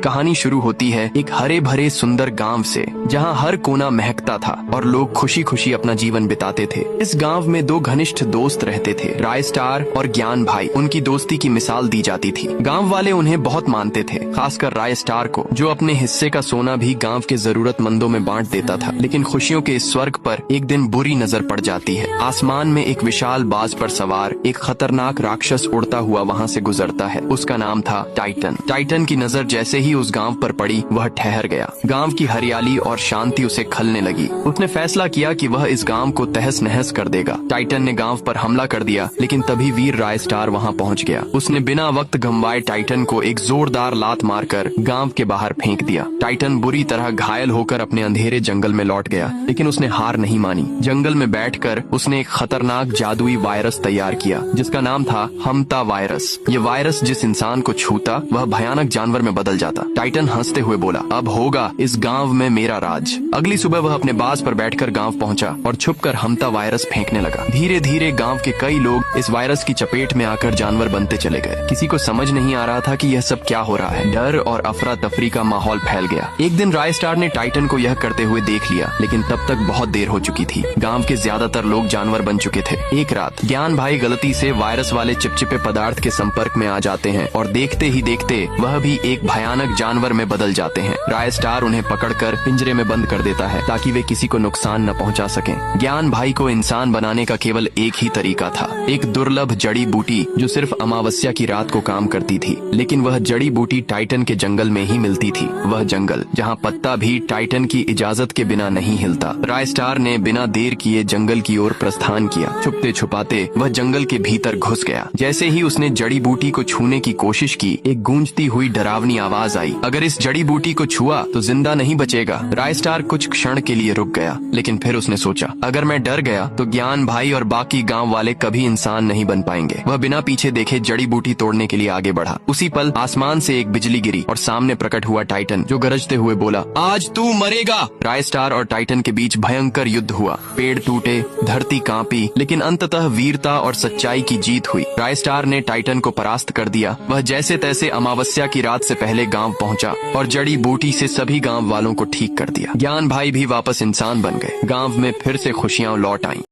कहानी शुरू होती है एक हरे भरे सुंदर गांव से, जहां हर कोना महकता था और लोग खुशी खुशी अपना जीवन बिताते थे। इस गांव में दो घनिष्ठ दोस्त रहते थे, राय स्टार और ज्ञान भाई। उनकी दोस्ती की मिसाल दी जाती थी। गांव वाले उन्हें बहुत मानते थे, खासकर राय स्टार को, जो अपने हिस्से का सोना भी गांव के जरूरतमंदों में बांट देता था। लेकिन खुशियों के इस स्वर्ग पर एक दिन बुरी नजर पड़ जाती है। आसमान में एक विशाल बाज पर सवार एक खतरनाक राक्षस उड़ता हुआ वहाँ से गुजरता है। उसका नाम था टाइटन। टाइटन की नजर जैसे ही उस गांव पर पड़ी, वह ठहर गया। गांव की हरियाली और शांति उसे खलने लगी। उसने फैसला किया कि वह इस गांव को तहस नहस कर देगा। टाइटन ने गांव पर हमला कर दिया, लेकिन तभी वीर राय स्टार वहां पहुंच गया। उसने बिना वक्त गंवाए टाइटन को एक जोरदार लात मारकर गांव के बाहर फेंक दिया। टाइटन बुरी तरह घायल होकर अपने अंधेरे जंगल में लौट गया, लेकिन उसने हार नहीं मानी। जंगल में बैठकर उसने एक खतरनाक जादुई वायरस तैयार किया, जिसका नाम था हमता वायरस। ये वायरस जिस इंसान को छूता, वह भयानक जानवर में बदल जाता। टाइटन हंसते हुए बोला, अब होगा इस गांव में मेरा राज। अगली सुबह वह अपने बाज पर बैठकर गांव पहुंचा और छुपकर हमता वायरस फेंकने लगा। धीरे धीरे गांव के कई लोग इस वायरस की चपेट में आकर जानवर बनते चले गए। किसी को समझ नहीं आ रहा था कि यह सब क्या हो रहा है। डर और अफरा तफरी का माहौल फैल गया। एक दिन राय स्टार ने टाइटन को यह करते हुए देख लिया, लेकिन तब तक बहुत देर हो चुकी थी। गांव के ज्यादातर लोग जानवर बन चुके थे। एक रात ज्ञान भाई गलती से वायरस वाले चिपचिपे पदार्थ के संपर्क में आ जाते हैं और देखते ही देखते वह भी एक भयानक जानवर में बदल जाते हैं। राय स्टार उन्हें पकड़कर पिंजरे में बंद कर देता है, ताकि वे किसी को नुकसान न पहुंचा सकें। ज्ञान भाई को इंसान बनाने का केवल एक ही तरीका था, एक दुर्लभ जड़ी बूटी जो सिर्फ अमावस्या की रात को काम करती थी। लेकिन वह जड़ी बूटी टाइटन के जंगल में ही मिलती थी। वह जंगल जहाँ पत्ता भी टाइटन की इजाजत के बिना नहीं हिलता। राय स्टार ने बिना देर किए जंगल की ओर प्रस्थान किया। छुपते छुपाते वह जंगल के भीतर घुस गया। जैसे ही उसने जड़ी बूटी को छूने की कोशिश की, एक गूंजती हुई डरावनी आवाज आई, अगर इस जड़ी बूटी को छुआ तो जिंदा नहीं बचेगा। राय स्टार कुछ क्षण के लिए रुक गया, लेकिन फिर उसने सोचा, अगर मैं डर गया तो ज्ञान भाई और बाकी गांव वाले कभी इंसान नहीं बन पाएंगे। वह बिना पीछे देखे जड़ी बूटी तोड़ने के लिए आगे बढ़ा। उसी पल आसमान से एक बिजली गिरी और सामने प्रकट हुआ टाइटन, जो गरजते हुए बोला, आज तू मरेगा। राय स्टार और टाइटन के बीच भयंकर युद्ध हुआ। पेड़ टूटे, धरती कांपी, लेकिन अंततः वीरता और सच्चाई की जीत हुई। राय स्टार ने टाइटन को परास्त कर दिया। वह जैसे तैसे अमावस्या की रात से पहले गांव पहुंचा और जड़ी बूटी से सभी गांव वालों को ठीक कर दिया। ज्ञान भाई भी वापस इंसान बन गए। गांव में फिर से खुशियां लौट आईं।